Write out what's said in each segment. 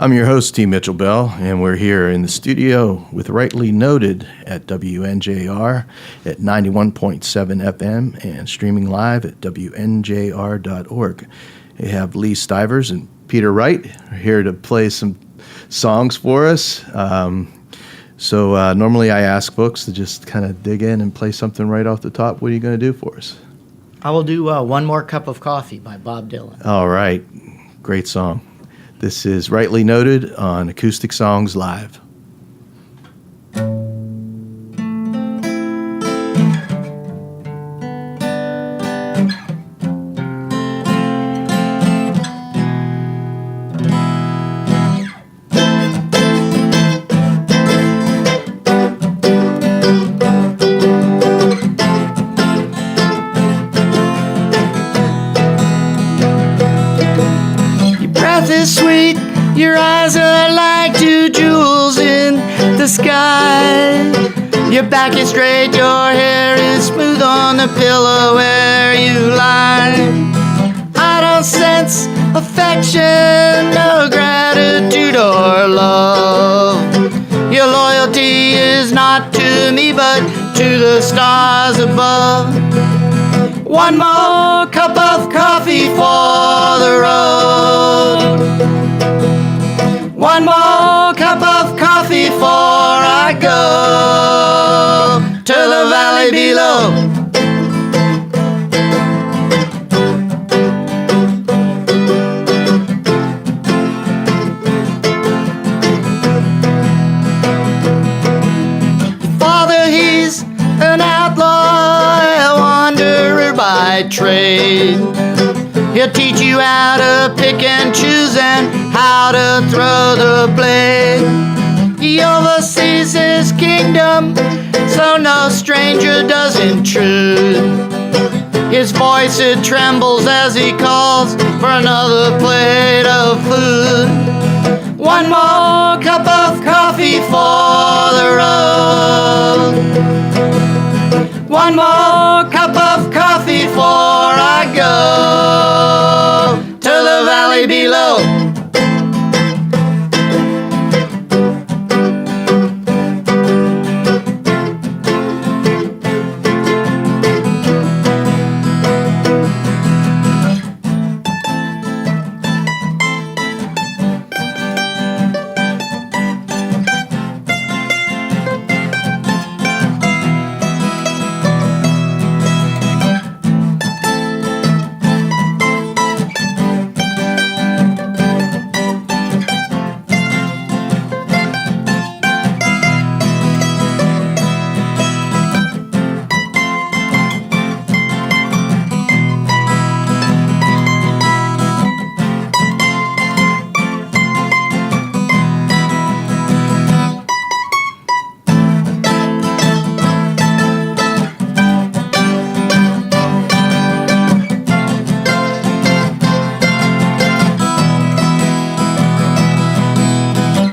I'm your host, T. Mitchell Bell, and we're here in the studio with Rightly Noted at WNJR at 91.7 FM and streaming live at WNJR.org. We have Lee Stivers and Peter Wright here to play some songs for us. So normally I ask folks to just kind of dig in and play something right off the top. What are you going to do for us? I will do One More Cup of Coffee by Bob Dylan. All right. Great song. This is Rightly Noted on Acoustic Songs Live. Sweet, your eyes are like two jewels in the sky. Your back is straight, your hair is smooth on the pillow where you lie. I don't sense affection, no gratitude or love. Your loyalty is not to me but to the stars above. One more cup of coffee for the road. One more cup of coffee before I go to the valley below. Father, he's an outlaw, a wanderer by trade. He'll teach you how to pick and choose and how to throw the blade. He oversees his kingdom, so no stranger does intrude. His voice, it trembles as he calls for another plate of food. One more cup of coffee for the road. One more cup of coffee before I go to the valley below.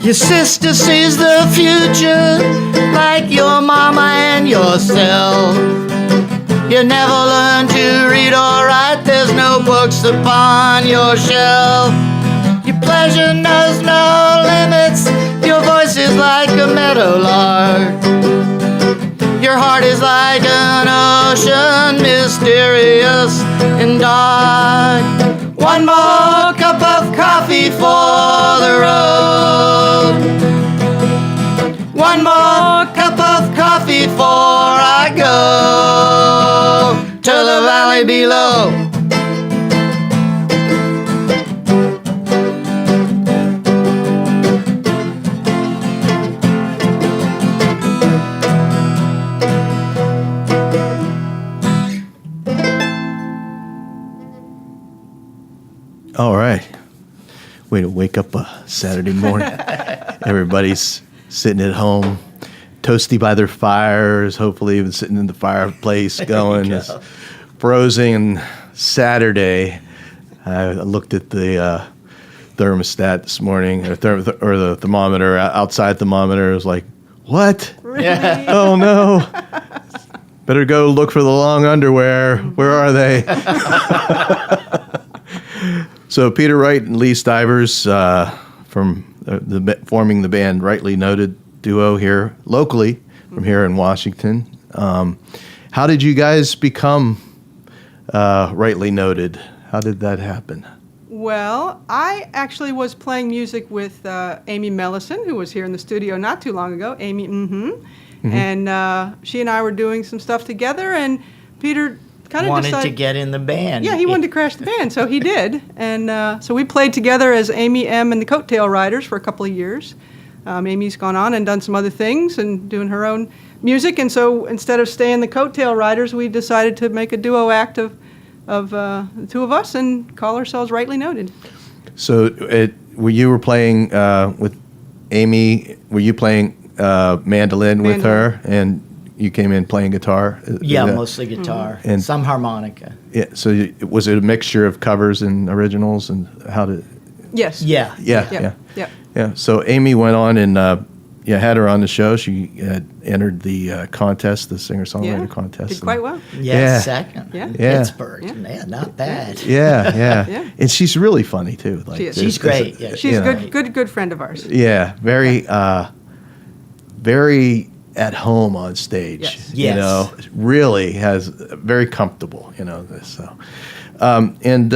Your sister sees the future like your mama and yourself. You never learn to read or write, there's no books upon your shelf. Your pleasure knows no limits, your voice is like a meadowlark. Your heart is like an ocean, mysterious and dark. One more cup of coffee for the road. One more cup of coffee before I go to the valley below. All right. Way to wake up a Saturday morning. Everybody's sitting at home, toasty by their fires, hopefully even sitting in the fireplace going. It's frozen Saturday. I looked at the thermostat this morning, or the thermometer, outside thermometer. It was like, what? Really? Oh, no. Better go look for the long underwear. Where are they? So Peter Wright and Lee Stivers from forming the band Rightly Noted duo here locally from here in Washington. How did you guys become Rightly Noted? How did that happen? Well, I actually was playing music with Amy Mellison, who was here in the studio not too long ago. Amy, and she and I were doing some stuff together, and Peter kind of wanted to get in the band. Yeah, he wanted to crash the band, so he did. And so we played together as Amy M. and the Coattail Riders for a couple of years. Amy's gone on and done some other things and doing her own music, and so instead of staying the Coattail Riders, we decided to make a duo act of the two of us and call ourselves Rightly Noted. So you were playing with Amy, were you playing mandolin with her, and you came in playing guitar? Yeah, mostly guitar and some harmonica. Yeah. So was it a mixture of covers and originals, and how did? Yes. Yeah. Yeah. So Amy went on and had her on the show. She had entered the contest, the singer-songwriter contest. Did quite well. Yeah, second. Yeah. Pittsburgh. Yeah, not bad. Yeah. And she's really funny too. Like, she is. She's great. Yeah, she's a good friend of ours. Yeah, very at home on stage. Yes. You know, really has very comfortable. You know this. So, and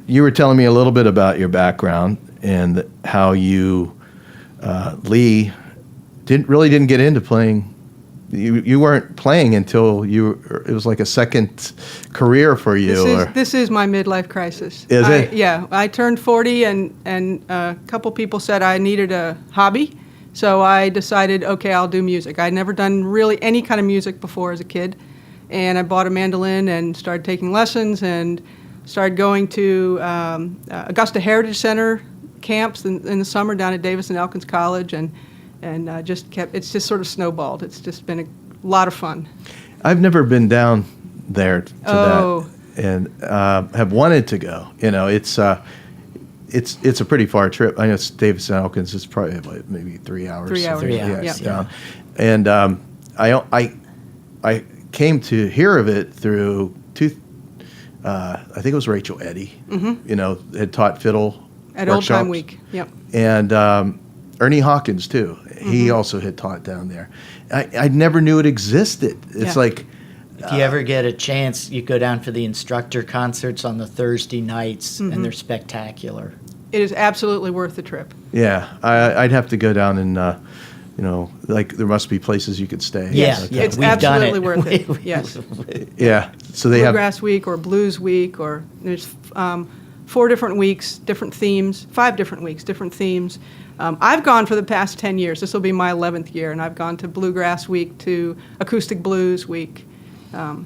you were telling me a little bit about your background and how you, Lee, didn't get into playing. You weren't playing until it was like a second career for you. This is my midlife crisis. Is it? Yeah, I turned 40 and a couple people said I needed a hobby, so I decided, okay, I'll do music. I'd never done really any kind of music before as a kid, and I bought a mandolin and started taking lessons and started going to Augusta Heritage Center camps in the summer down at Davis and Elkins College, and it's just sort of snowballed. It's just been a lot of fun. I've never been down there to that, and have wanted to go. You know, it's a pretty far trip. I know it's Davis and Elkins. It's probably maybe 3 hours. 3 hours. Yeah. Down. And I came to hear of it through I think it was Rachel Eddy. Mm-hmm. You know, had taught fiddle at workshops. Old Time Week. Yep. And Ernie Hawkins too. He also had taught down there. I never knew it existed. It's like, if you ever get a chance, you go down for the instructor concerts on the Thursday nights, and they're spectacular. It is absolutely worth the trip. Yeah, I'd have to go down and, like there must be places you could stay. Yes, Like it's we've done absolutely it. worth it. Yes. Yeah, so they Bluegrass Week or Blues Week, or there's 4 different weeks, different themes, 5 different weeks, different themes. I've gone for the past 10 years. This will be my 11th year, and I've gone to Bluegrass Week, to Acoustic Blues Week. I've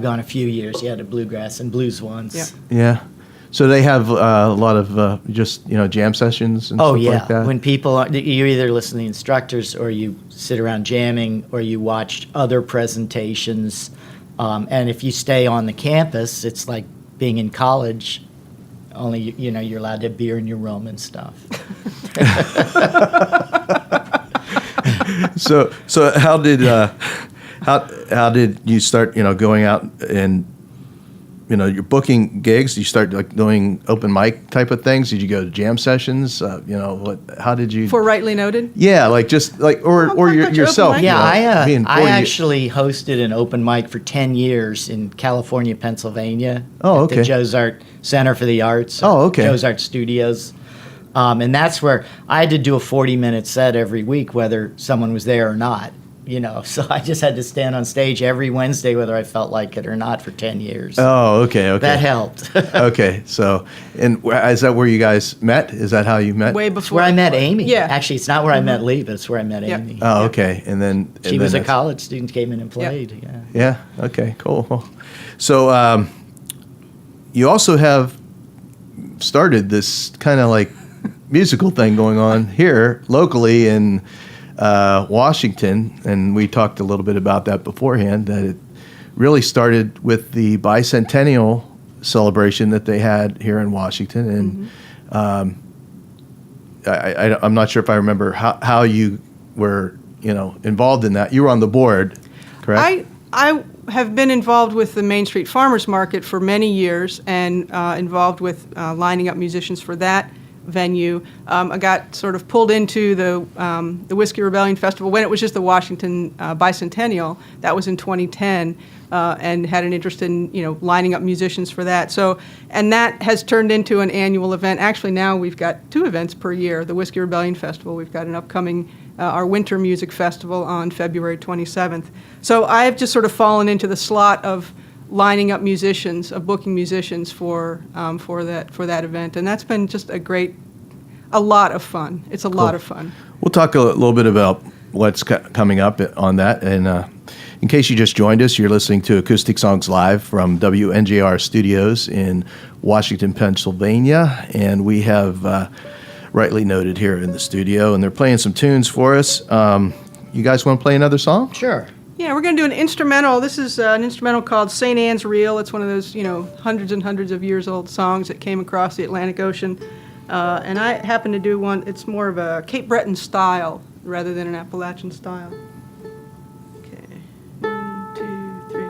gone a few years, to bluegrass and blues once. Yeah. So they have a lot of just jam sessions and stuff like that. When people you either listen to the instructors, or you sit around jamming, or you watch other presentations. And if you stay on the campus, it's like being in college. Only you're allowed to have beer in your room and stuff. So how did how did you start going out and you're booking gigs? You start like doing open mic type of things? Did you go to jam sessions? How did you? For Rightly Noted? Yeah, like just like or yourself. Open mic. Yeah, I actually hosted an open mic for 10 years in California, Pennsylvania. Oh, at the Joe's Art Center for the Arts. Oh, okay. Joe's Art Studios. And that's where I had to do a 40-minute set every week, whether someone was there or not. So I just had to stand on stage every Wednesday, whether I felt like it or not, for 10 years. Oh, okay. That helped. Okay, so, and is that where you guys met? Is that how you met? Way before. It's where I met Amy. Yeah. Actually, it's not where I met Lee, but it's where I met Amy. Oh, okay. And then she was a college student, came in and played. Yep. Yeah. Okay, cool. So you also have started this kind of like musical thing going on here locally in Washington, and we talked a little bit about that beforehand, that it really started with the bicentennial celebration that they had here in Washington. And I'm not sure if I remember how you were involved in that. You were on the board, correct? I have been involved with the Main Street Farmers Market for many years, and involved with lining up musicians for that venue. I got sort of pulled into the Whiskey Rebellion Festival when it was just the Washington Bicentennial. That was in 2010, and had an interest in lining up musicians for that. So, and that has turned into an annual event. Actually, now we've got 2 events per year. The Whiskey Rebellion Festival. We've got an upcoming our Winter Music Festival on February 27th. So I've just sort of fallen into the slot of lining up musicians, of booking musicians for that event, and that's been just a lot of fun. It's a lot of fun. We'll talk a little bit about what's coming up on that, and in case you just joined us, you're listening to Acoustic Songs Live from WNJR Studios in Washington, Pennsylvania, and we have Rightly Noted here in the studio, and they're playing some tunes for us. You guys want to play another song? Sure. Yeah, we're going to do an instrumental. This is an instrumental called St. Anne's Reel. It's one of those, hundreds and hundreds of years old songs that came across the Atlantic Ocean. And I happen to do one. It's more of a Cape Breton style rather than an Appalachian style. Okay. 1, 2, 3.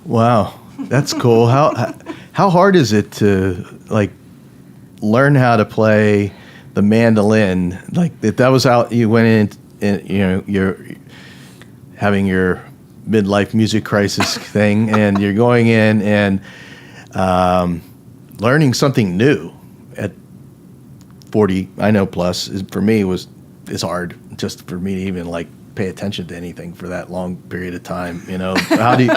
Wow, that's cool. How hard is it to learn how to play the mandolin? Like that was how you went in, you're having your midlife music crisis thing, and you're going in and learning something new at 40. I know plus for me is hard just for me to even pay attention to anything for that long period of time. How do you,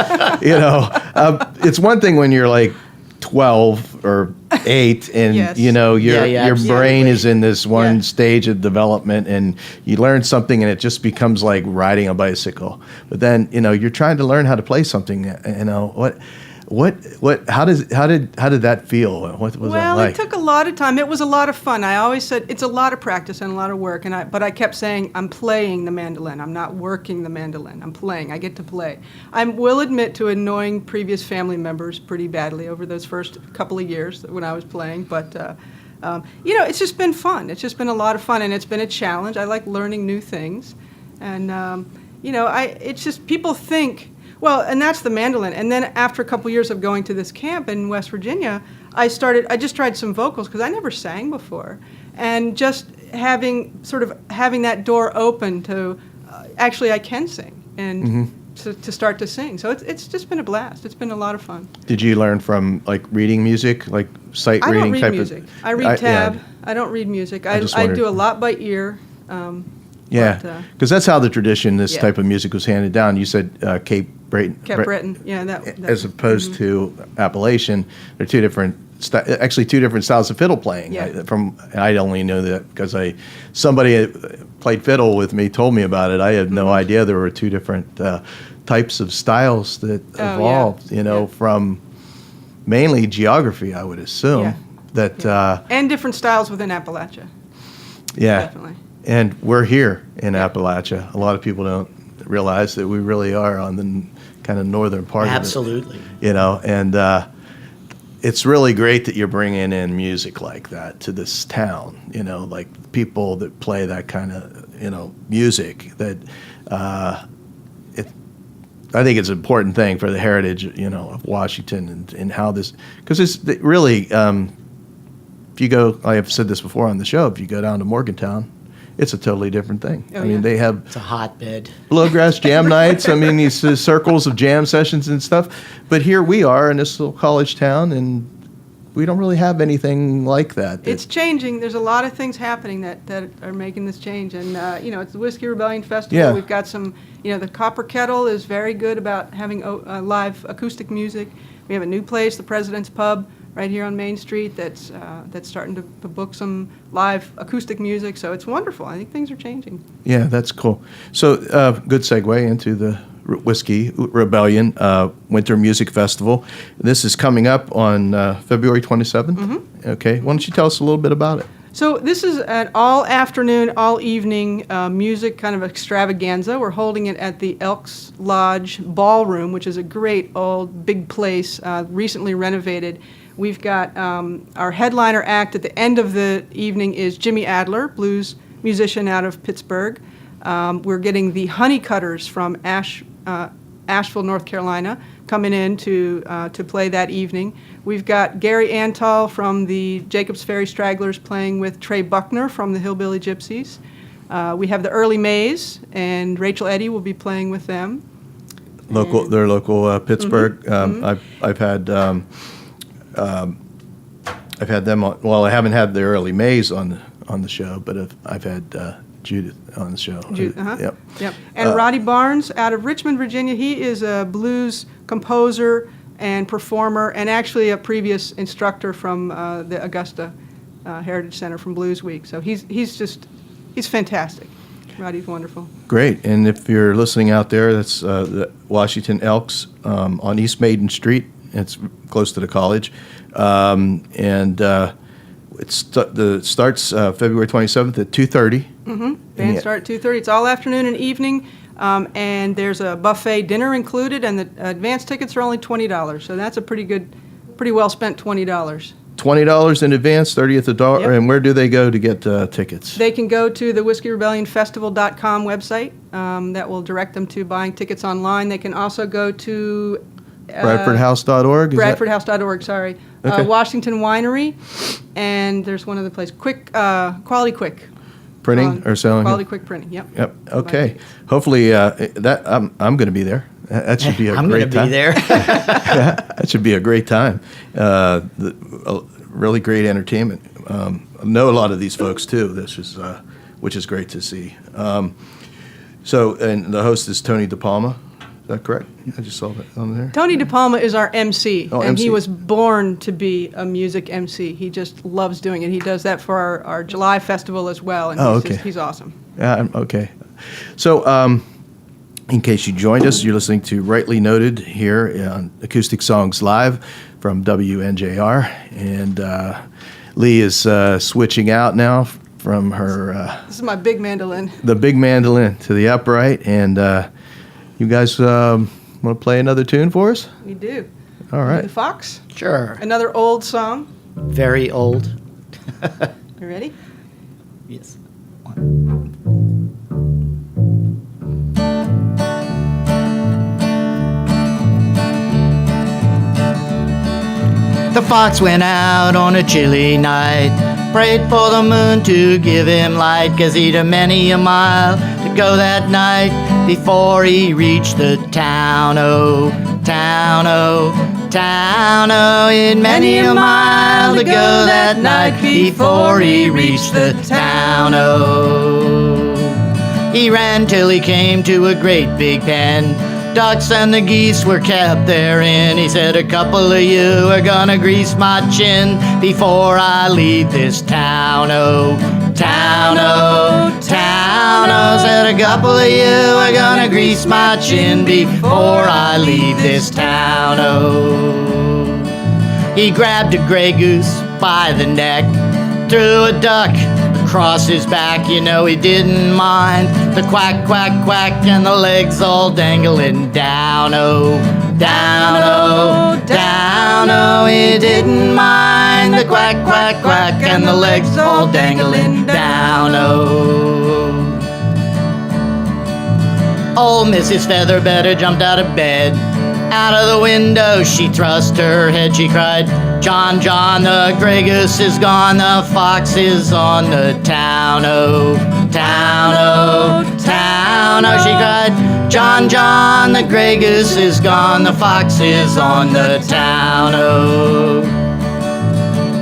it's one thing when you're 12 or 8 and Yes. your brain absolutely. is in this one Yeah. stage of development, and you learn something and it just becomes like riding a bicycle. But then you're trying to learn how to play something. How did that feel? What was that Well, like? it took a lot of time. It was a lot of fun. I always said it's a lot of practice and a lot of work, but I kept saying I'm playing the mandolin. I'm not working the mandolin. I'm playing. I get to play. I will admit to annoying previous family members pretty badly over those first couple of years when I was playing, but it's just been fun. It's just been a lot of fun, and it's been a challenge. I like learning new things, and it's just people think. Well, and that's the mandolin. And then after a couple years of going to this camp in West Virginia, I just tried some vocals because I never sang before. And just having that door open to, actually I can sing and to start to sing. So it's just been a blast. It's been a lot of fun. Did you learn from reading music, sight I reading don't read type music. of? I read tab. I don't read music. I just do wondered. a lot by ear. Yeah, because that's how the tradition, this Yeah. type of music was handed down. You said Cape Breton. Cape Breton. Yeah, that as opposed to Appalachian. They're two different actually two different styles of fiddle playing. Yeah. I only know that because somebody that played fiddle with me told me about it. I had no idea there were two different types of styles that evolved. From mainly geography, I would assume. Yeah. That and different styles within Appalachia. yeah, Definitely. and we're here in Appalachia. A lot of people don't realize that we really are on the kind of northern part Absolutely. of it. And it's really great that you're bringing in music like that to this town. Like people that play that kind of music. That I think it's an important thing for the heritage of Washington and how this, because it's really. If you go, I have said this before on the show, if you go down to Morgantown, it's a totally different thing. Oh, I mean, yeah. they have It's a hotbed. bluegrass jam nights. I mean, these circles of jam sessions and stuff. But here we are in this little college town, and we don't really have anything like that. It's changing. There's a lot of things happening that are making this change. And, it's the Whiskey Rebellion Festival. Yeah. We've got some, the Copper Kettle is very good about having live acoustic music. We have a new place, the President's Pub, right here on Main Street that's starting to book some live acoustic music. So it's wonderful. I think things are changing. Yeah, that's cool. So good segue into the Whiskey Rebellion Winter Music Festival. This is coming up on February 27th. Mm-hmm. Okay. Why don't you tell us a little bit about it? So this is an all-afternoon, all-evening music kind of extravaganza. We're holding it at the Elks Lodge Ballroom, which is a great old big place, recently renovated. We've got our headliner act at the end of the evening is Jimmy Adler, blues musician out of Pittsburgh. We're getting the Honeycutters from Asheville, North Carolina, coming in to play that evening. We've got Gary Antal from the Jacobs Ferry Stragglers playing with Trey Buckner from the Hillbilly Gypsies. We have the Early Mays, and Rachel Eddy will be playing with them. They're local Pittsburgh. I've had them on. Well, I haven't had the Early Mays on the show, but I've had Judith on the show. Yep. And Roddy Barnes out of Richmond, Virginia. He is a blues composer and performer, and actually a previous instructor from the Augusta Heritage Center from Blues Week. So he's fantastic. Roddy's wonderful. Great. And if you're listening out there, that's the Washington Elks on East Maiden Street. It's close to the college. It starts February 27th at 2:30. Mm-hmm. Bands start at 2:30. It's all afternoon and evening, and there's a buffet dinner included, and the advance tickets are only $20. So that's a pretty well spent $20. $20 in advance, 30 at the door. Yep. And where do they go to get tickets? They can go to the WhiskeyRebellionFestival.com website. That will direct them to buying tickets online. They can also go to BradfordHouse.org? BradfordHouse.org, sorry. Okay. Washington Winery, and there's one other place. Quality Quick. Printing or selling? Quality Quick Printing, yep. Yep. Okay. Hopefully, that I'm going to be there. That should be a great time. I'm going to be there. That should be a great time. Really great entertainment. I know a lot of these folks too. Which is great to see. And the host is Tony DePalma. Is that correct? I just saw that on there. Tony DePalma is our MC, and MC. he was born to be a music MC. He just loves doing it. He does that for our July festival as well, and he's awesome. Yeah, okay. So, in case you joined us, you're listening to Rightly Noted here on Acoustic Songs Live from WNJR, and Lee is switching out now from her... This is my big mandolin. The big mandolin to the upright, and you guys want to play another tune for us? We do. All right. The Fox? Sure. Another old song. Very old. You ready? Yes. The fox went out on a chilly night, prayed for the moon to give him light, 'cause he'd a many a mile to go that night before he reached the town. Oh, town, oh, town, oh, he'd many a mile to go that night before he reached the town. Oh, he ran till he came to a great big pen, Ducks and the geese were kept therein. He said, a couple of you are gonna grease my chin before I leave this town, oh, town, oh, town, oh. Said, a couple of you are gonna grease my chin before I leave this town, oh. He grabbed a gray goose by the neck, threw a duck across his back. You know he didn't mind the quack, quack, quack, and the legs all dangling down, oh, down, oh, down, oh. He didn't mind the quack, quack, quack, and the legs all dangling down, oh. Old Mrs. Featherbetter jumped out of bed. Out of the window she thrust her head. She cried, John, John, the gray goose is gone. The fox is on the town, oh, town, oh, town, oh. She cried, John, John, the gray goose is gone. The fox is on the town, oh.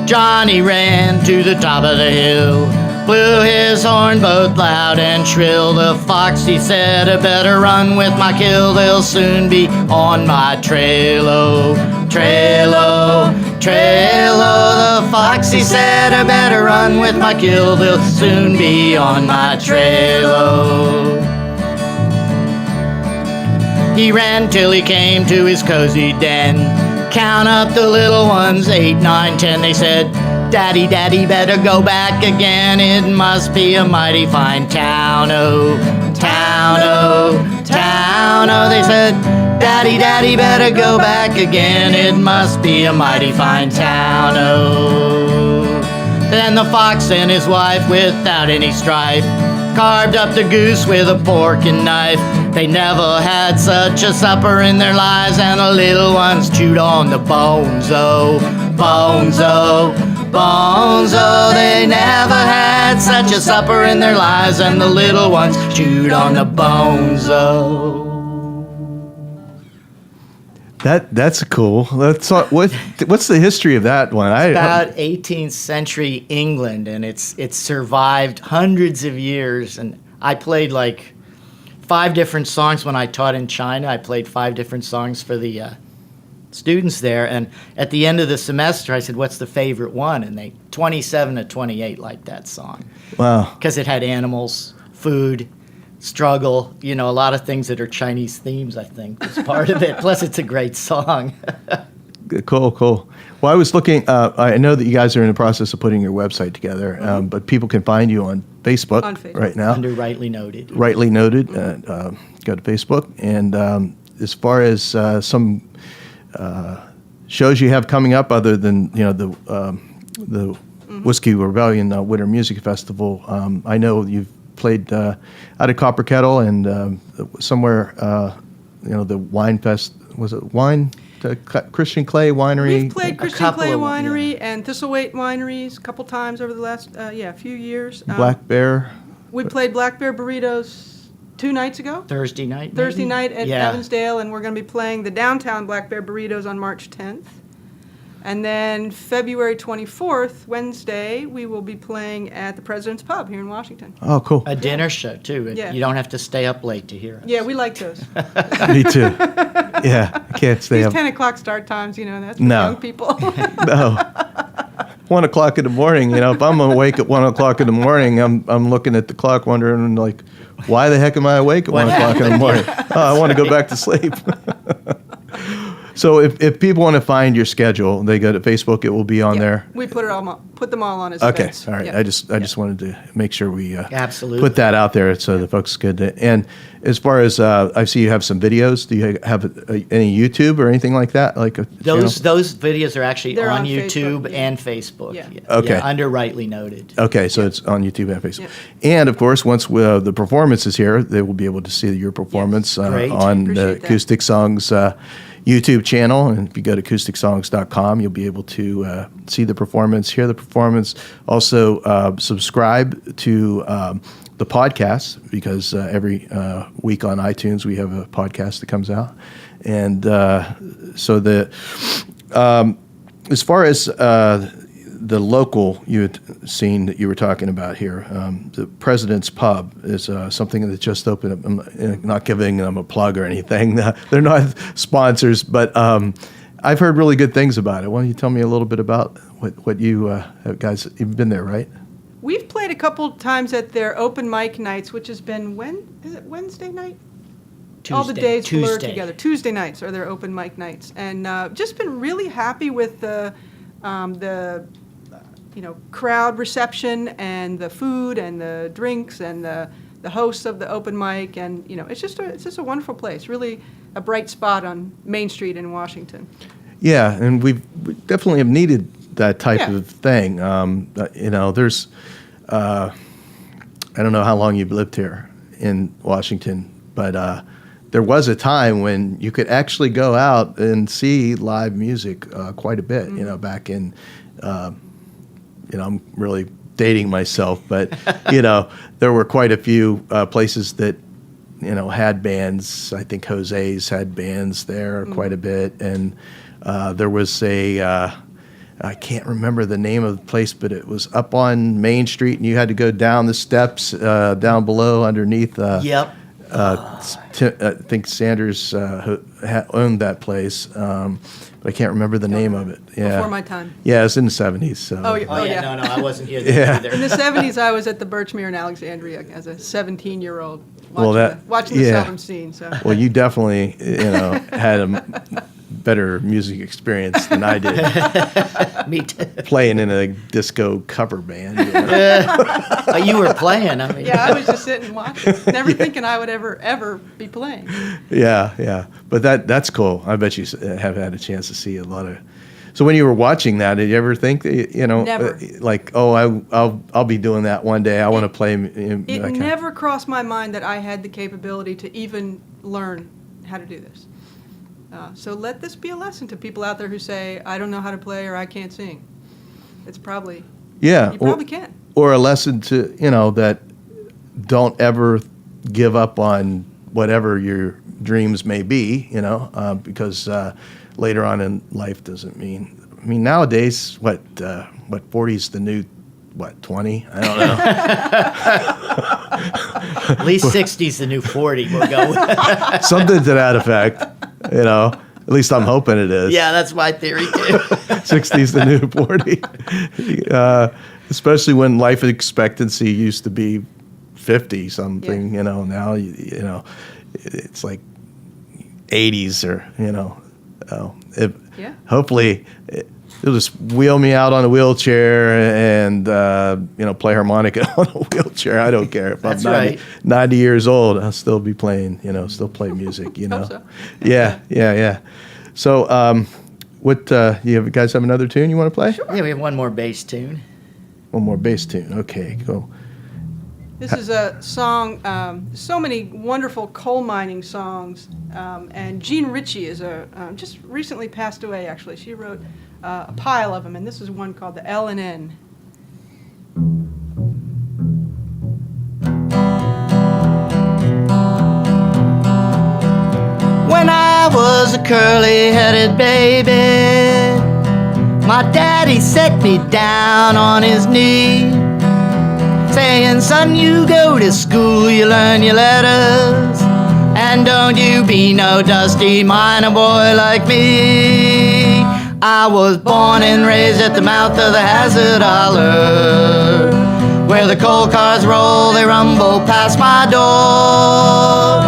Johnny ran to the top of the hill, blew his horn both loud and shrill. The fox, he said, I better run with my kill. They'll soon be on my trail, oh, trail, oh, trail, oh. The fox, he said, I better run with my kill. They'll soon be on my trail, oh. He ran till he came to his cozy den. Count up the little ones, 8, 9, 10. They said, Daddy, Daddy, better go back again. It must be a mighty fine town, oh, town, oh, town, oh. They said, Daddy, Daddy, better go back again. It must be a mighty fine town, oh. Then the fox and his wife, without any strife, carved up the goose with a fork and knife. They never had such a supper in their lives, and the little ones chewed on the bones, oh, bones, oh, bones, oh. They never had such a supper in their lives, and the little ones chewed on the bones, oh. That's cool. What's the history of that one? About 18th century England, and it's survived hundreds of years. And I played like 5 different songs when I taught in China. I played 5 different songs for the students there. And at the end of the semester, I said, "What's the favorite one?" And they 27 to 28 liked that song. Wow. Because it had animals, food, struggle, you know, a lot of things that are Chinese themes, I think, was part of it. Plus, it's a great song. Cool. Well, I was looking, I know that you guys are in the process of putting your website together, but people can find you on Facebook, right now. Under Rightly Noted. Rightly Noted. Go to Facebook. And as far as some shows you have coming up, other than, you know, the Whiskey Rebellion Winter Music Festival, I know you've played out of Copper Kettle and somewhere, you know, the Wine Fest. Was it Wine? Christian Clay Winery. We've played Christian Clay Winery and Thistlethwaite Wineries a couple times over the last few years. Black Bear. We played Black Bear Burritos 2 nights ago. Thursday night at Evansdale, and we're going to be playing the downtown Black Bear Burritos on March 10th. And then February 24th, Wednesday, we will be playing at the President's Pub here in Washington. Oh, cool. A dinner show, too. Yeah. You don't have to stay up late to hear us. Yeah, we like those. Me too. Yeah, I can't stay These up. 10 o'clock start times, you know, that's for young people. No. 1 o'clock in the morning, you know, if I'm awake at 1 o'clock in the morning, I'm looking at the clock wondering, like, why the heck am I awake at 1 o'clock in the morning? Oh, I want to go back to sleep. So if people want to find your schedule, they go to Facebook. It will be on there. We put them all on as okay. events. All right. Yeah. I just wanted to make sure we absolutely put that out there so the folks could. And as far as I see, you have some videos. Do you have any YouTube or anything like that? Like those videos are actually They're on YouTube Facebook, and Facebook. Yeah. Okay. Under Rightly Noted. Okay, so it's on YouTube and Facebook. And of course, once the performance is here, they will be able to see your performance on the acousticSongs YouTube channel. And if you go to acousticSongs.com, you'll be able to see the performance, hear the performance. Also, subscribe to the podcast, because every week on iTunes we have a podcast that comes out. And so as far as the local you had seen that you were talking about here, the President's Pub is something that just opened up. I'm not giving them a plug or anything. They're not sponsors, but I've heard really good things about it. Why don't you tell me a little bit about what you guys, you've been there, right? We've played a couple times at their open mic nights, which has been is it Wednesday night? All the days blur together. Tuesday nights are their open mic nights, and just been really happy with the crowd reception and the food and the drinks and the hosts of the open mic, and it's just a wonderful place. Really a bright spot on Main Street in Washington. Yeah, and we definitely have needed that type of thing. There's I don't know how long you've lived here in Washington, but there was a time when you could actually go out and see live music quite a bit. Mm-hmm. Back in I'm really dating myself, but there were quite a few places that had bands. I think Jose's had bands there quite a bit, and there was I can't remember the name of the place, but it was up on Main Street, and you had to go down the steps down below underneath. Yep. I think Sanders owned that place, but I can't remember the name of it. Yeah. Before my time. Yeah, it was in the 70s. So. Oh yeah, no, I wasn't here then either. In the 70s, I was at the Birchmere in Alexandria as a 17-year-old watching the Southern scene. So. Well, you definitely had a better music experience than I did. Me too. Playing in a disco cover band. Oh, you were playing. I mean. Yeah, I was just sitting watching, never thinking I would ever be playing. Yeah. But that's cool. I bet you have had a chance to see a lot of. So when you were watching that, did you ever think that, Never. Like, I'll be doing that one day. I want to play. It never crossed my mind that I had the capability to even learn how to do this. So let this be a lesson to people out there who say, I don't know how to play or I can't sing. It's probably, you probably can. Or a lesson to, that don't ever give up on whatever your dreams may be, because later on in life doesn't mean, nowadays, 40's the new, 20? I don't know. At least 60's the new 40. We'll go with. Something to that effect. At least I'm hoping it is. Yeah, that's my theory too. 60's the new 40. Especially when life expectancy used to be 50 something. Yeah. Now it's like 80s or hopefully they'll just wheel me out on a wheelchair and play harmonica on a wheelchair. I don't care if I'm 90 years old. I'll still be playing. Still play music. Hope so. Yeah. So, what you guys have another tune you want to play? Sure. Yeah, we have one more bass tune. One more bass tune. Okay, cool. This is a song, so many wonderful coal mining songs, and Jean Ritchie is just recently passed away, actually. She wrote a pile of them, and this is one called the L&N. When I was a curly-headed baby, my daddy set me down on his knee, saying, son, you go to school, you learn your letters, and don't you be no dusty miner boy like me. I was born and raised at the mouth of the Hazard Holler, where the coal cars roll, they rumble past my door.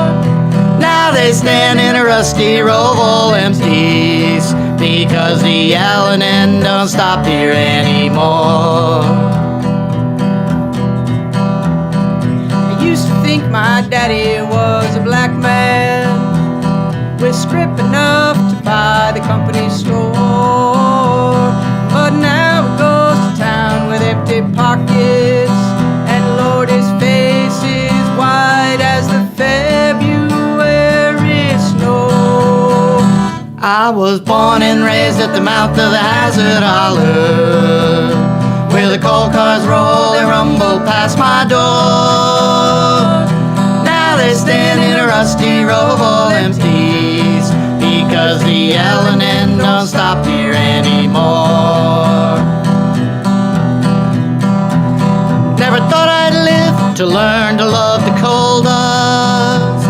Now they stand in a rusty row of old empties, because the L&N don't stop here anymore. I used to think my daddy was a black man with scrip enough to buy the company store, but now he goes to town with empty pockets, and Lord, his face is white as the February snow. I was born and raised at the mouth of the Hazard Holler, where the coal cars roll, they rumble past my door. Now they stand in a rusty row of old empties, because the L&N don't stop here anymore. to learn to love the cold dust.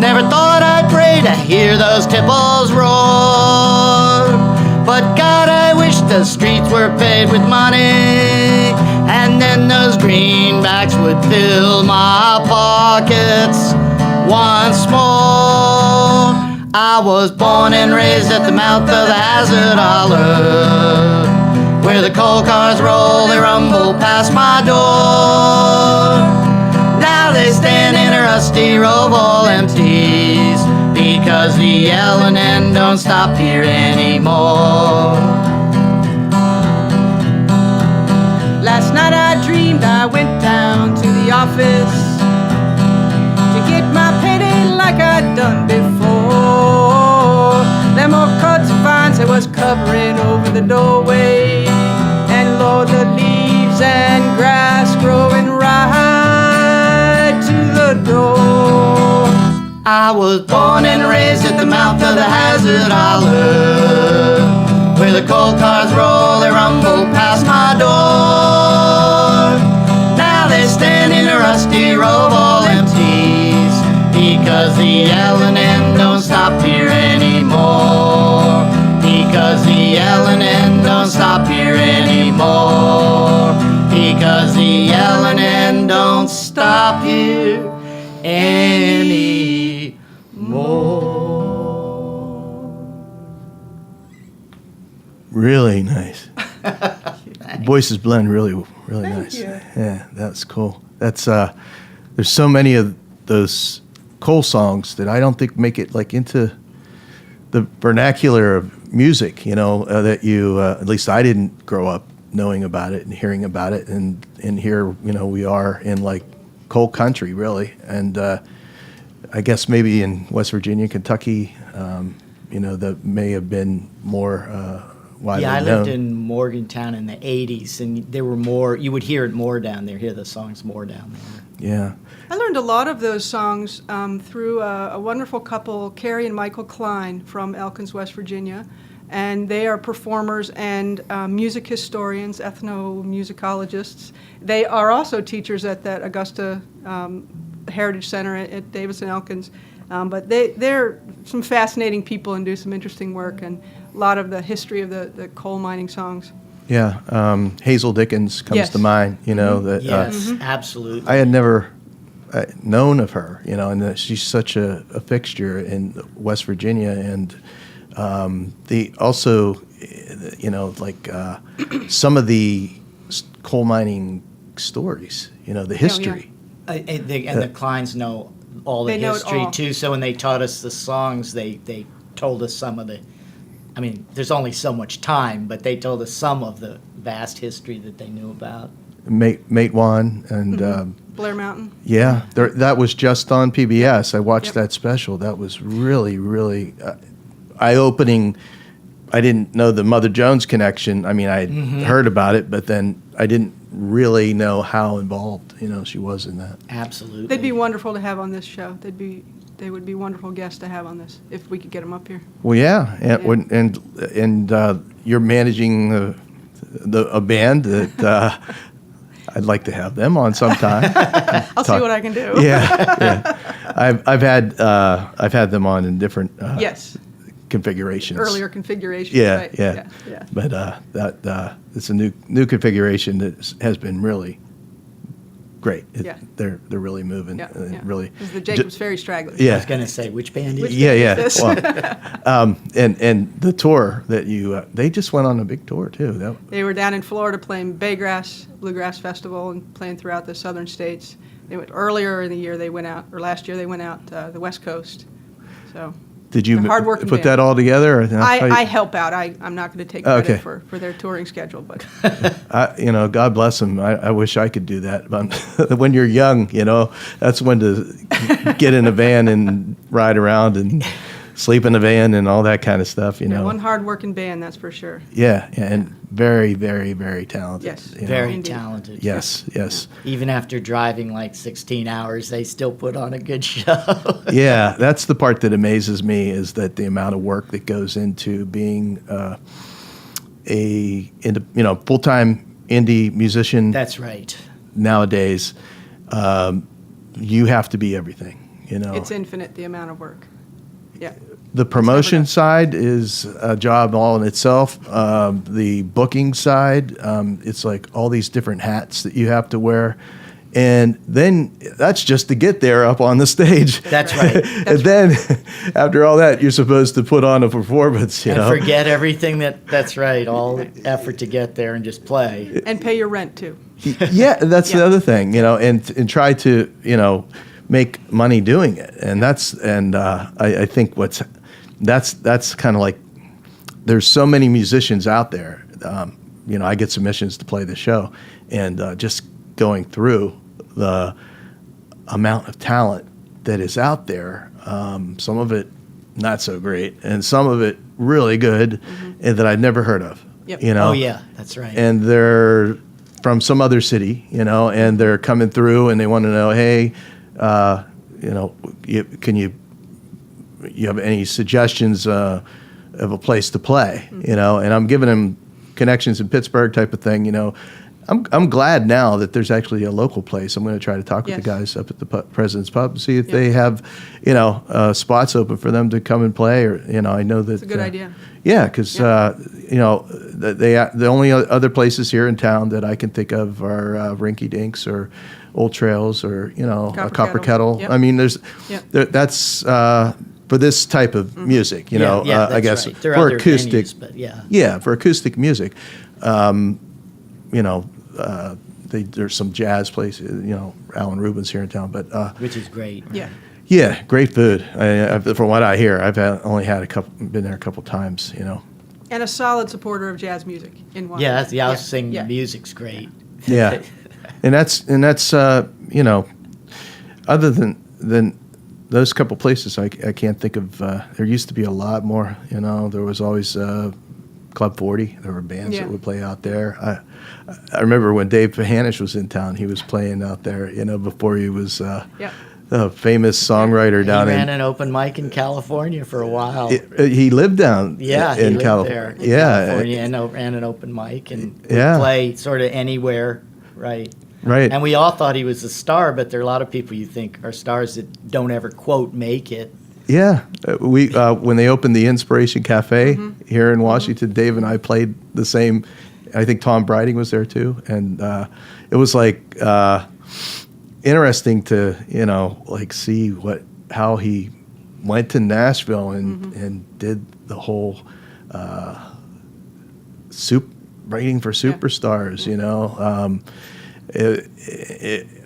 Never thought I'd pray to hear those tipples roar. But God, I wish the streets were paved with money, and then those greenbacks would fill my pockets once more. I was born and raised at the mouth of the Hazard Holler, where the coal cars roll, they rumble past my door. Now they stand in a rusty row of all empties, because the L&N don't stop here anymore. Last night I dreamed I went down to the office to get my payday like I'd done before. Them old cuts of vines that was covering over the doorway, and Lord, the leaves and grass growing right to the door. I was born and raised at the mouth of the Hazard Holler, where the coal cars roll, they rumble past my door. Now they stand in a rusty row of all empties, because the L&N don't stop here anymore. Because the L&N don't stop here anymore. Because the L&N don't stop here anymore. Really nice. Voices blend really nice. you. Yeah, that's cool. That's there's so many of those Cole songs that I don't think make it like into the vernacular of music, that you at least I didn't grow up knowing about it and hearing about it, and here we are in like coal country really, and I guess maybe in West Virginia, Kentucky, that may have been more widely Yeah, I known. lived in Morgantown in the 80s, and there were more, you would hear it more down there, hear the songs more down there. Yeah. I learned a lot of those songs through a wonderful couple, Carrie and Michael Klein from Elkins, West Virginia. And they are performers and music historians, ethnomusicologists. They are also teachers at that Augusta Heritage Center at Davis and Elkins. But they're some fascinating people and do some interesting work, and a lot of the history of the coal mining songs. Yeah, Hazel Dickens comes Yes. to mind. That Yes, absolutely. I had never known of her. And that she's such a fixture in West Virginia, and the also, some of the coal mining stories. The history. And the Kleins know all the They know it history all. too. So when they taught us the songs, they told us some of the. I mean, there's only so much time, but they told us some of the vast history that they knew about. Matewan and Blair Mountain. yeah, that was just on PBS. I watched Yep. that special. That was really, really eye-opening. I didn't know the Mother Jones connection. I mean, I had heard about it, but then I didn't really know how involved she was in that. Absolutely. They'd be wonderful to have on this show. They would be wonderful guests to have on this if we could get them up here. Well, yeah, and you're managing a band that I'd like to have them on sometime. I'll see what I can do. Yeah. I've had them on in different Yes. configurations. Earlier configurations. Yeah, right. yeah. But that it's a new configuration that has been really great. Yeah. They're really moving. Yeah, yeah. Really. This is the Jacobs Ferry Stragglers. I Yeah. was going to say, which band is Which it? Yeah, band yeah. is this? Well, and the tour that they just went on a big tour too. They were down in Florida playing Bluegrass Festival and playing throughout the southern states. They went earlier in the year. They went out, or last year they went out the West Coast. So Did you They're hardworking put band. that all together? Or I help out. I'm not going to take credit Okay. for their touring schedule, but God bless them. I wish I could do that. But when you're young, that's when to get in a van and ride around and sleep in a van and all that kind of stuff. they're one hardworking band, that's for sure. Yeah, and very, very, very talented. Yes. Very Indeed. talented. Yes, yes. Even after driving like 16 hours, they still put on a good show. Yeah, that's the part that amazes me, is that the amount of work that goes into being a full-time indie musician That's right. nowadays. you have to be everything. You know, It's infinite, the amount of work. Yeah. the promotion done. side is a job all in itself. The booking side, it's like all these different hats that you have to wear. And then that's just to get there up on the stage. That's right. And then after all that, you're supposed to put on a performance, you And know. forget everything that's right, all the effort to get there and just play. And pay your rent, too. Yeah, that's the Yeah. other thing, you know, and try to, you know, make money doing it. And I think that's kind of like, there's so many musicians out there. You know, I get submissions to play the show, and just going through the amount of talent that is out there, some of it not so great, and some of it really good, and that I'd never heard of. Yep. You know, Oh, yeah, that's right. and they're from some other city, you know, and they're coming through and they want to know, hey, you know, you have any suggestions of a place to play, you know? And I'm giving them connections in Pittsburgh type of thing, you know. I'm glad now that there's actually a local place. I'm going to try to talk with the Yes. guys up at the President's Pub and see if Yeah. they have, you know, spots open for them to come and play. Or, you know, I know that It's a good idea. Yeah, because you know, the only other places here in town that I can think of are Rinky Dinks or Old Trails or, you know, Copper Copper Kettle. Kettle. Yep. I mean, there's Yep. that's for this type of music, you know. yeah, I that's guess right. There are for other acoustic, venues, but yeah. yeah, for acoustic music, you know, there's some jazz places, you know, Alan Rubin's here in town, but Which is great. Yeah. yeah, great food. From what I hear, I've only had been there a couple times, you know. And a solid supporter of jazz music in Washington. Yeah, I was saying yeah. the music's great. Yeah, and that's you know, other than those couple places, I can't think of. There used to be a lot more. You know, there was always Club 40. There were bands Yeah. that would play out there. I remember when Dave Pahanish was in town, he was playing out there. You know, before he was Yeah. a famous songwriter He down ran in. an open mic in California for a while. He lived down Yeah, he in lived California. there in California and ran an open mic and would Yeah. play sort of anywhere, right? Right. And we all thought he was a star, but there are a lot of people you think are stars that don't ever, quote, make it. Yeah, we when they opened the Inspiration Cafe Mm-hmm. here in Washington, Dave and I played the same. I think Tom Briding was there too, and it was like interesting to like see how he went to Nashville and did the whole writing for superstars.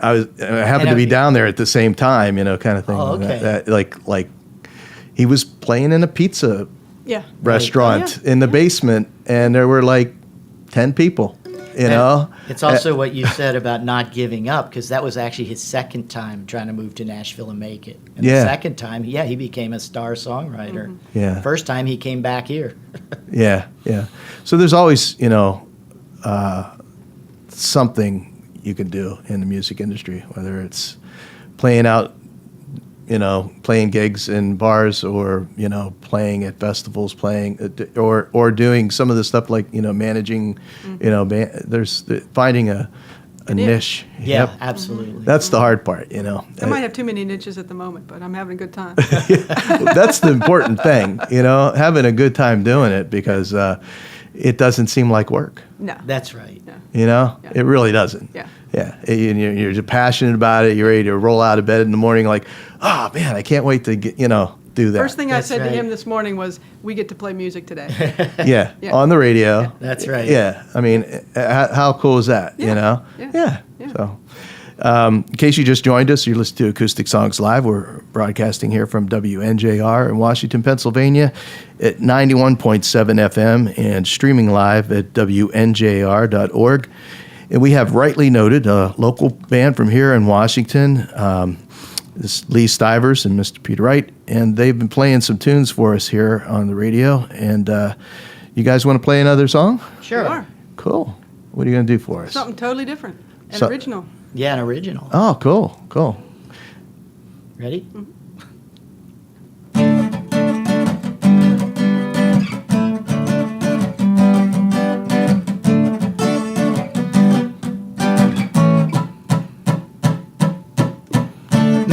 I happened to be down there at the same time, kind of thing. Oh, okay. That like he was playing in a pizza Yeah. restaurant Oh, yeah. in the basement, and there were like 10 people. It's also what you said about not giving up, because that was actually his second time trying to move to Nashville and make it. And Yeah. the second time, he became a star songwriter. Mm-hmm. Yeah. First time he came back here. Yeah. So there's always, something you can do in the music industry, whether it's playing out, playing gigs in bars, or playing at festivals, or doing some of the stuff like managing, there's finding a niche. Yeah, Yep. absolutely. That's the hard part, I might have too many niches at the moment, but I'm having a good time. That's the important thing, having a good time doing it, because it doesn't seem like work. No. That's right. Yeah. It really doesn't. Yeah. Yeah, and you're passionate about it. You're ready to roll out of bed in the morning, like, oh man, I can't wait to get do that. First thing That's I said to him right. this morning was, "We get to play music today." Yeah, Yeah. on the radio. That's right. Yeah, I mean, how cool is that? Yeah. Yeah. Yeah. So, in case you just joined us, you're listening to Acoustic Songs Live. We're broadcasting here from WNJR in Washington, Pennsylvania, at 91.7 FM and streaming live at WNJR.org. And we have Rightly Noted, a local band from here in Washington. This is Lee Stivers and Mr. Peter Wright, and they've been playing some tunes for us here on the radio. And you guys want to play another song? Sure. Cool. What are you going to do for us? Something totally different and So- original. Yeah, an original. Oh, cool. Ready?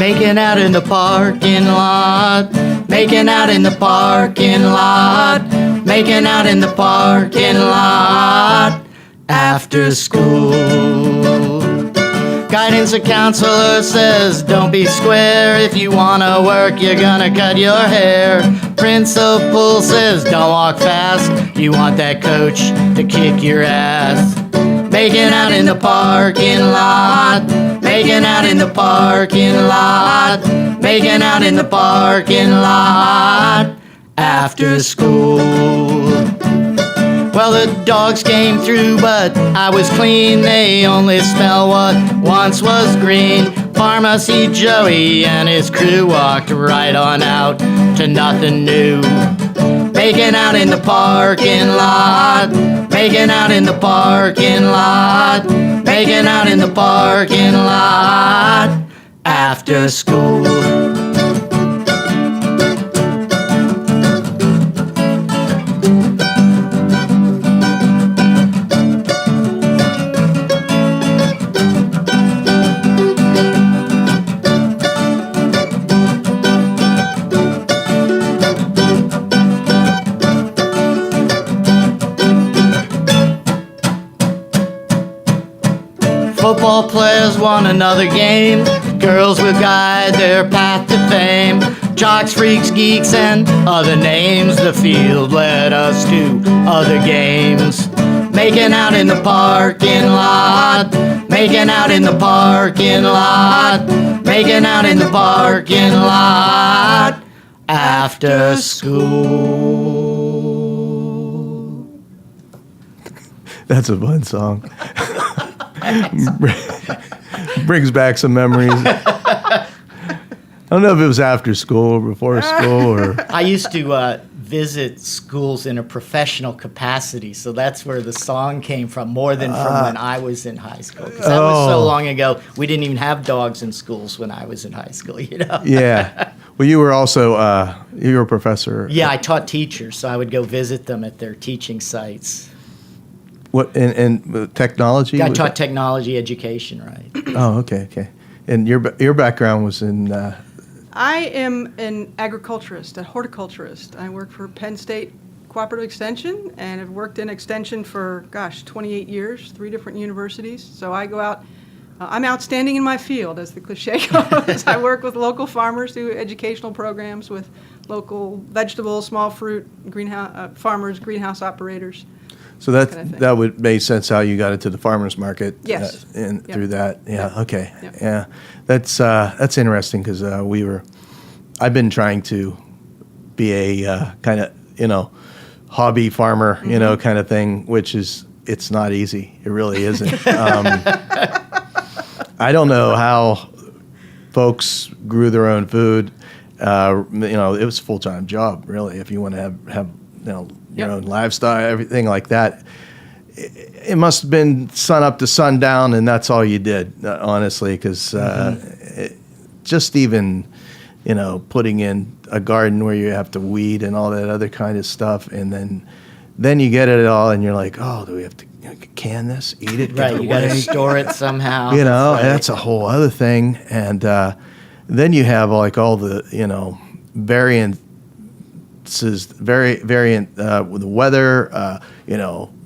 making out in the parking lot, making out in the parking lot, making out in the parking lot after school. Guidance counselor says, don't be square. If you wanna work, you're gonna cut your hair. Principal says, don't walk fast. You want that coach to kick your ass. Making out in the parking lot, making out in the parking lot, making out in the parking lot after school. Well, the dogs came through, but I was clean. They only smell what once was green. Pharmacy Joey and his crew walked right on out to nothing new. Making out in the parking lot, making out in the parking lot, making out in the parking lot after school. Football players won another game. Girls will guide their path to fame. Jocks, freaks, geeks, and other names. The field led us to other games. Making out in the parking lot, making out in the parking lot, making out in the parking lot after school. That's a fun song. Brings back some memories. I don't know if it was after school or before school or. I used to visit schools in a professional capacity, so that's where the song came from, more than from when I was in high school. Because that was so long ago. We didn't even have dogs in schools when I was in high school, you know? Yeah. Well, you were also you were a professor. Yeah, I taught teachers, so I would go visit them at their teaching sites. What and technology? I taught technology education, right? Oh, okay. And your background was in. I am an agriculturist, a horticulturist. I work for Penn State Cooperative Extension, and have worked in extension for 28 years, 3 different universities. So I go out. I'm outstanding in my field, as the cliche goes. I work with local farmers, do educational programs with local vegetables, small fruit, greenhouse farmers, greenhouse operators. So that would make sense how you got into the farmers market. Yes. And Yep. through that, yeah. Yep. Okay, Yep. yeah. That's interesting because I've been trying to be a kind of hobby farmer, Mm-hmm. kind of thing, which it's not easy. It really isn't. I don't know how folks grew their own food. It was a full-time job, really, if you want to have your Yep. own lifestyle, everything like that. It must have been sun up to sundown, and that's all you did, honestly, because just even, putting in a garden where you have to weed and all that other kind of stuff, and then you get it all, and you're like, oh, do we have to can this, eat it, Right, give it you got to away? store it somehow. And that's a whole other thing. And then you have like all the, variants, variant with the weather,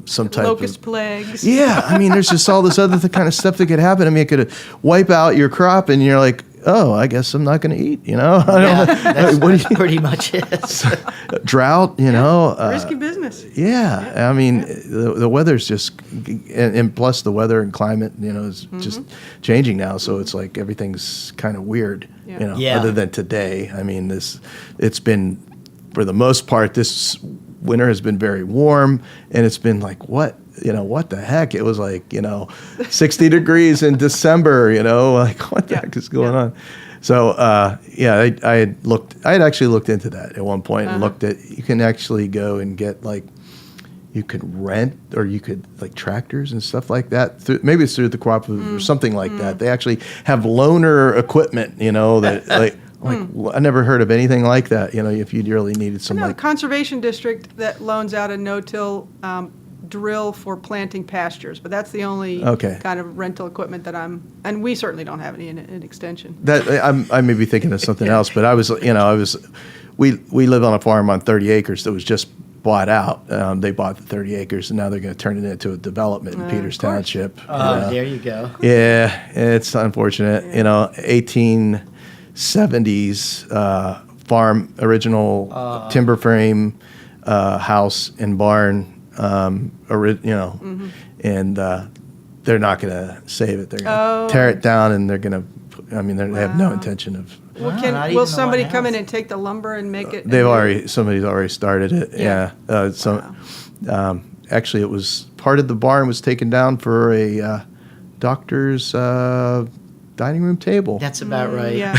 some type Locust of plagues. Yeah, I mean, there's just all this other kind of stuff that could happen. I mean, it could wipe out your crop, and you're like, oh, I guess I'm not going to eat. I don't Yeah, know. that's pretty much it. Drought, Risky business. Yeah, I mean, the weather's just, and plus the weather and climate, is just changing now. So it's like everything's kind of weird, Yeah. Yeah. Other than today. I mean, it's been, for the most part, this winter has been very warm, and it's been like, what the heck? It was like, 60 degrees in December, like, what the heck is going on? So, I had actually looked into that at one point and looked at, you can actually go and get you could rent, or you could tractors and stuff like that. Maybe it's through the cooperative or something like that. They actually have loaner equipment, that I never heard of anything like that. If you really needed some The conservation district that loans out a no-till drill for planting pastures, but that's the only Okay. kind of rental equipment that and we certainly don't have any in extension. That I may be thinking of something else, but we live on a farm on 30 acres that was just bought out. They bought the 30 acres, and now they're going to turn it into a development in Peters course. Township. There you go. Yeah, it's unfortunate. 1870s farm, original timber frame house and barn. And they're not going to save it. They're going to tear it down, and they're going to. They have no intention of. Well, Wow, not even will the somebody one come in house. and take the lumber and make it? Somebody's already started it. Yeah. Actually, it was part of the barn was taken down for a doctor's dining room table. That's about right. Yeah.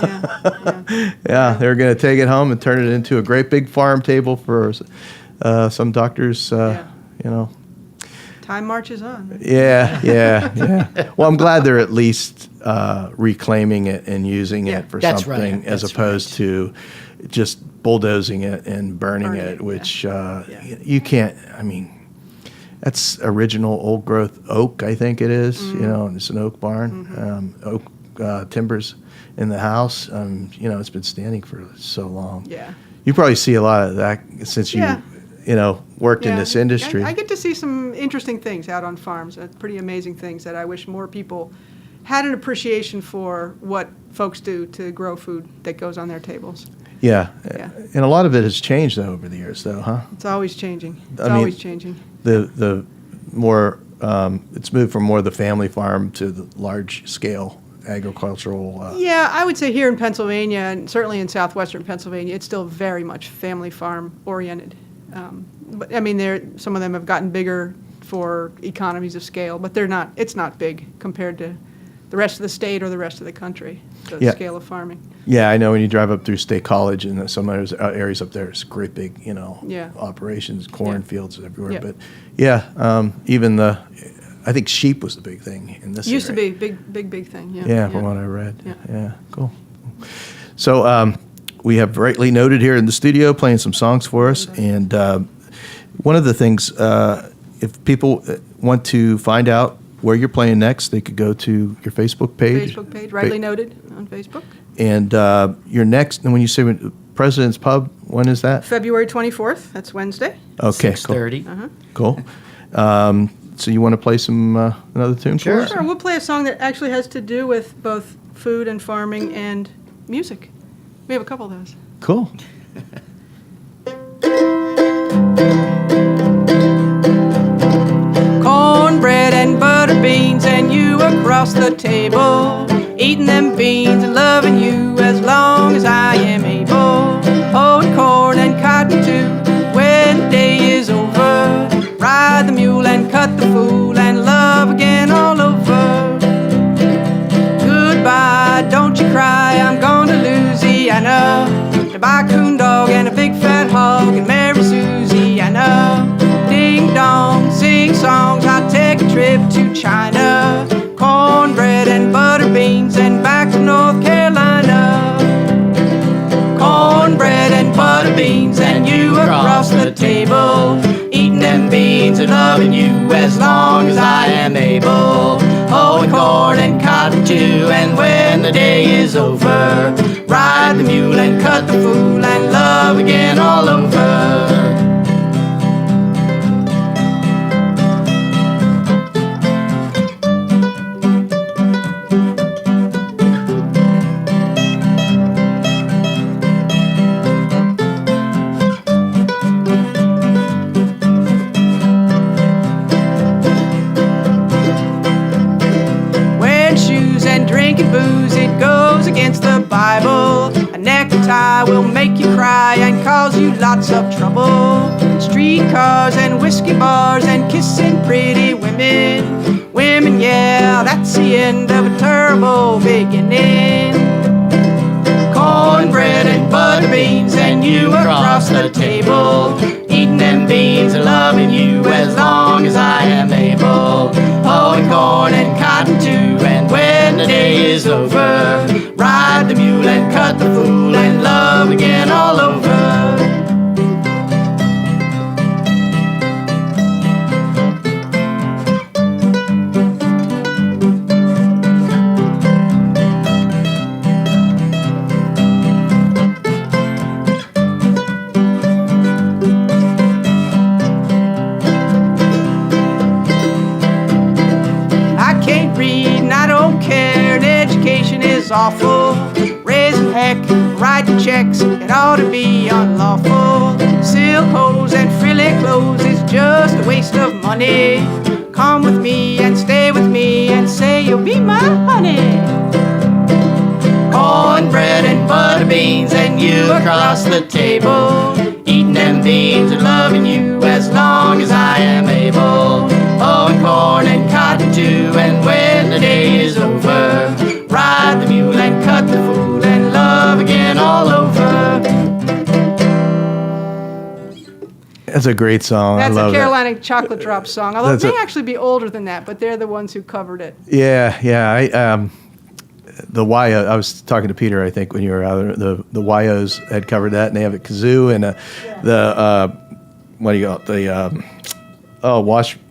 Yeah. Yeah, they were going to take it home and turn it into a great big farm table for some doctors. Time marches on. Right? Yeah. Well, I'm glad they're at least reclaiming it and using Yeah. it for That's something, right. as That's opposed to just bulldozing it and burning Burning it, it, which yeah. you can't. That's original old growth oak, I think it is. And it's an oak barn, oak timbers in the house. It's been standing for so long. Yeah. You probably see a lot of that since you Yeah. worked in Yeah. this industry. I get to see some interesting things out on farms, pretty amazing things that I wish more people had an appreciation for what folks do to grow food that goes on their tables. Yeah. Yeah. And a lot of it has changed though over the years, though, huh? It's always changing. It's I mean, always changing. The more it's moved from more the family farm to the large scale agricultural. Yeah, I would say here in Pennsylvania, and certainly in southwestern Pennsylvania, it's still very much family farm oriented. But some of them have gotten bigger for economies of scale, but they're not. It's not big compared to the rest of the state or the rest of the country. The Yeah. scale of farming. Yeah, I know when you drive up through State College and some of those areas up there, it's great big, Yeah. operations, cornfields everywhere. Yeah. But even I think sheep was the big thing in this. Used area. to be big thing. Yeah. Yeah, from what I read. Yeah. Yeah, cool. So we have Rightly Noted here in the studio playing some songs for us. And one of the things, if people want to find out where you're playing next, they could go to your Facebook page. Facebook page, Rightly Noted on Facebook. And your next, and when you say President's Pub, when is that? February 24th, that's Wednesday. Okay, 6:30. cool. So you want to play some another tune Sure. for us? Sure, we'll play a song that actually has to do with both food and farming and music. We have a couple of those. Cool. Cornbread and butter beans and you across the table, eating them beans and loving you as long as I am able. Hoeing corn and cotton too when the day is over. Ride the mule and cut the fool and love again all over. Goodbye, don't you cry, I'm going to Louisiana to buy a coon dog and a big fat hog and marry Susie-Anna. Ding dong, sing songs, I'll take a trip to China. Cornbread and butter beans and back to North Carolina. Cornbread and butter beans and you across the table, eating them beans and loving you as long as I am able. Hoeing corn and cotton too, and when the day is over, ride the mule and cut the fool and love again all over. Drinking booze, it goes against the Bible. A necktie will make you cry and cause you lots of trouble. Streetcars and whiskey bars and kissing pretty women. Women, yeah, that's the end of a terrible beginning. Cornbread and butter beans and you across the table, eating them beans and loving you as long as I am able. Hoeing corn and cotton too, and when the day is over, ride the mule and cut the fool and love again all over. is awful. Raising heck, writing checks, it ought to be unlawful. Silk hose and frilly clothes is just a waste of money. Come with me and stay with me and say you'll be my honey. Cornbread and butter beans and you across the table, eating them beans and loving you as long as I am able. Oh, and corn and cotton too, and when the day is over, ride the mule and cut the fool and love again all over. That's a great song. That's I love a Carolina Chocolate Drop song, although That's it may a- actually be older than that, but they're the ones who covered it. Yeah, yeah. The Wyo, I was talking to Peter, I think, when you were out there. The Wyos had covered that, and they have a kazoo and what do you call it?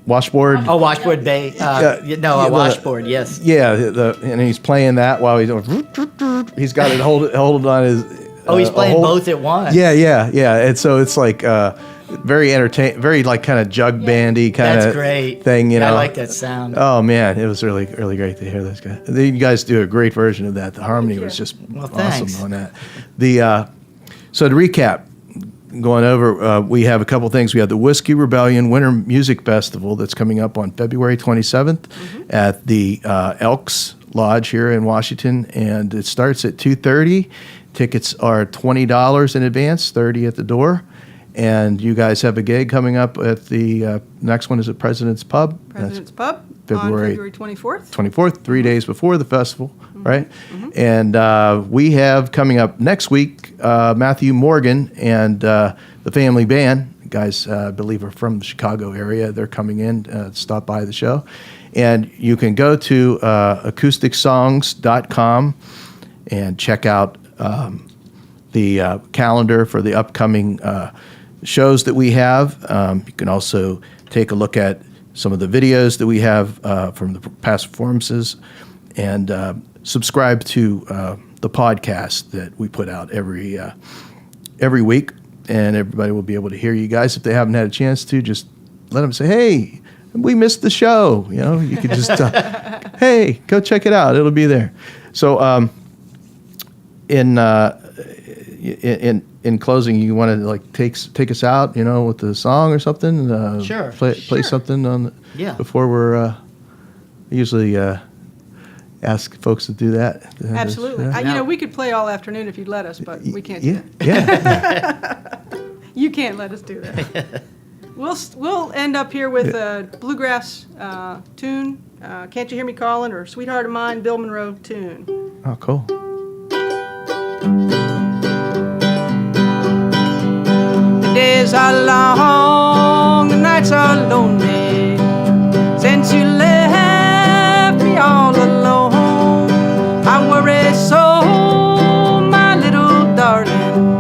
Washboard. Oh, washboard bay. Washboard. Yes. Yeah, and he's playing that while he's he's got it hold on his. Oh, he's playing both at once. Yeah, and so it's like very very like kind of jug bandy kind That's of great. thing, you know. I like that sound. Oh man, it was really great to hear those guys. You guys do a great version of that. The harmony was just thanks. awesome on that. So to recap, going over, we have a couple things. We have the Whiskey Rebellion Winter Music Festival that's coming up on February 27th at the Elks Lodge here in Washington, and it starts at 2:30. Tickets are $20 in advance, $30 at the door. And you guys have a gig coming up at the next one is at President's Pub. President's Pub February on February 24th. 24th, 3 days before the festival, right? And we have coming up next week Matthew Morgan and the Family Band. Guys, I believe, are from the Chicago area. They're coming in to stop by the show. And you can go to acousticSongs.com and check out the calendar for the upcoming shows that we have. You can also take a look at some of the videos that we have from the past performances, and subscribe to the podcast that we put out every week, and everybody will be able to hear you guys. If they haven't had a chance to, just let them say, "Hey, we missed the show." You know, you could just, "Hey, go check it out. It'll be there." So, in closing, you want to like take us out, you know, with the song or something? Sure. Play something on before we're usually ask folks to do that. Absolutely. Yeah. We could play all afternoon if you'd let us, but we can't Yeah. do that. Yeah. You can't let us do that. We'll end up here with a bluegrass tune, Can't You Hear Me Calling, or Sweetheart of Mine, Bill Monroe tune. Oh, cool. The days are long, the nights are lonely, since you left me all alone. I worry so, my little darling,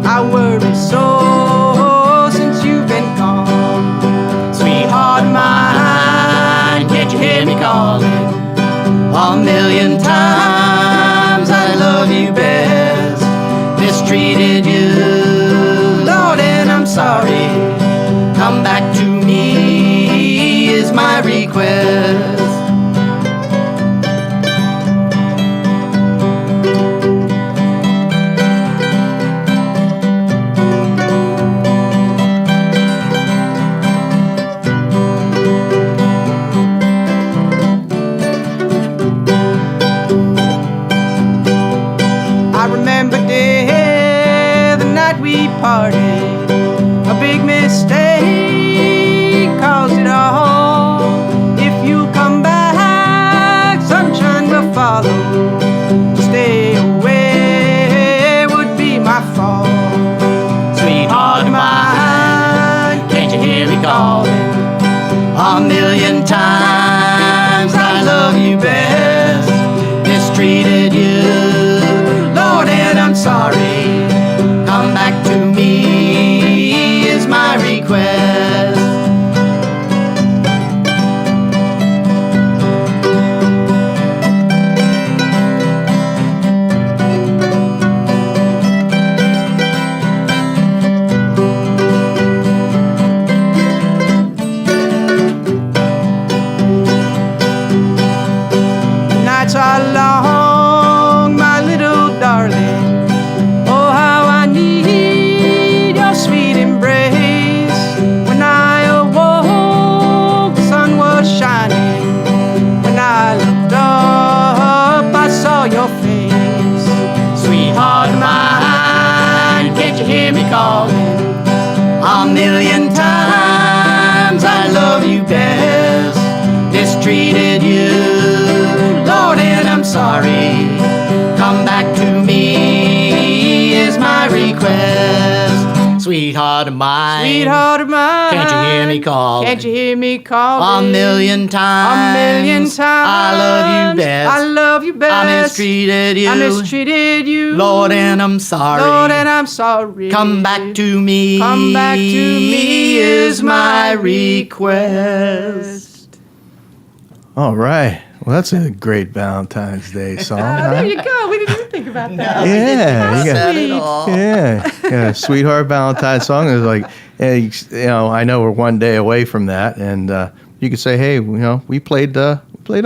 I worry so, since you've been gone. Sweetheart of mine, can't you hear me calling? A million times I love you best, mistreated you, Lord, and I'm sorry. Come back to me is my request. I remember day, the night we parted, a big mistake caused it all. If you come back, sunshine will follow. To stay away would be my fault. Sweetheart of mine, can't you hear me calling? A million times I love you best, mistreated you, Lord, and I'm sorry. Come back to me is my request. million times I love you best. Mistreated you, Lord, and I'm sorry. Come back to me is my request. Sweetheart of mine, Sweetheart of mine, can't you hear me calling? Can't you hear me calling? A million times, A million times, I love you best. I love you best. I mistreated you, I mistreated you, Lord, and I'm sorry. Lord, and I'm sorry. Come back to me. Come back to me is my request. All right. Well, that's a great Valentine's Day song. There you go. We didn't even think about that. Yeah, you got- Not at all. yeah, sweetheart Valentine's song is like, hey, I know we're one day away from that, and you could say, hey, we played on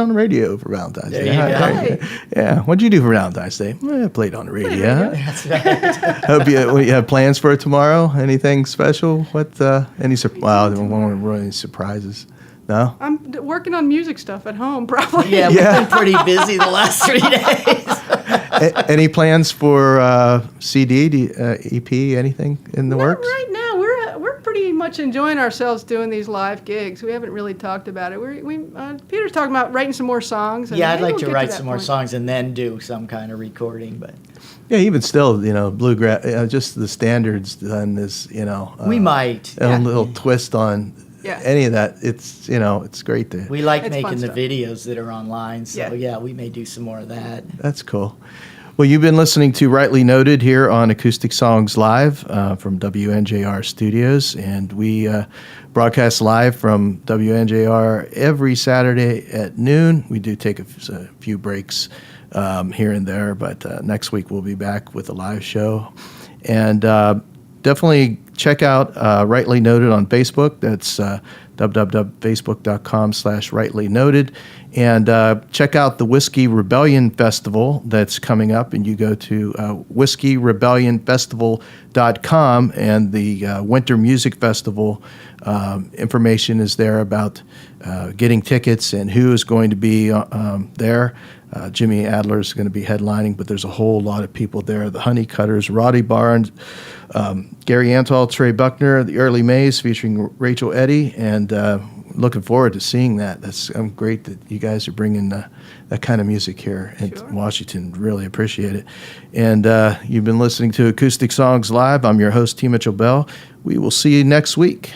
the radio for Valentine's There Day. you go. Right. Yeah, what'd you do for Valentine's Day? Well, I played on the radio. That's right. Hope you have plans for tomorrow. Anything special? What? Any surprises? No. I'm working on music stuff at home, probably. Yeah, we've Yeah. been pretty busy the last 3 days. Any plans for CD, EP, anything in the Not works? right now. We're pretty much enjoying ourselves doing these live gigs. We haven't really talked about it. Peter's talking about writing some more songs. and Yeah, I'd maybe like we'll to get write that some more point. songs and then do some kind of recording, but Yeah, even still, bluegrass, just the standards done this, we might. a little twist on Yeah. any of that. It's, it's great to. We like It's making fun the stuff. videos that are online, so Yeah. yeah, we may do some more of that. That's cool. Well, you've been listening to Rightly Noted here on Acoustic Songs Live from WNJR Studios, and we broadcast live from WNJR every Saturday at noon. We do take a few breaks here and there, but next week we'll be back with a live show. And definitely check out Rightly Noted on Facebook. That's www.facebook.com/Rightly Noted. And check out the Whiskey Rebellion Festival that's coming up. And you go to whiskeyrebellionfestival.com, and the Winter Music Festival information is there about getting tickets and who is going to be there. Jimmy Adler is going to be headlining, but there's a whole lot of people there. The Honeycutters, Roddy Barnes, Gary Antall, Trey Buckner, the Early Mays featuring Rachel Eddy, and looking forward to seeing that. That's great that you guys are bringing that kind of music here in Washington. Really appreciate it. And you've been listening to Acoustic Songs Live. I'm your host, T. Mitchell Bell. We will see you next week.